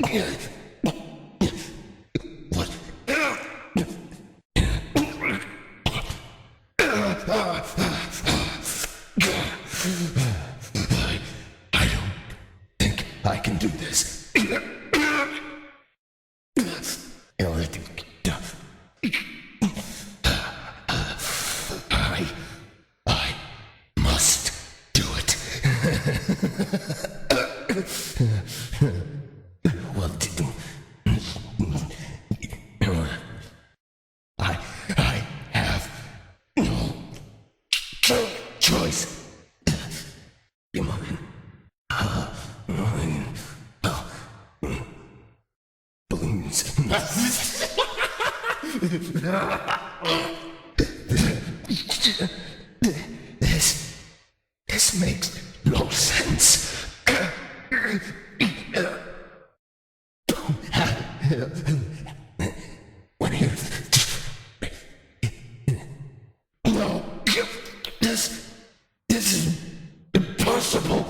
What? I don't think I can do this. I must do it. Well, I have no choice. Balloons. This makes no sense. When here, no, this is impossible.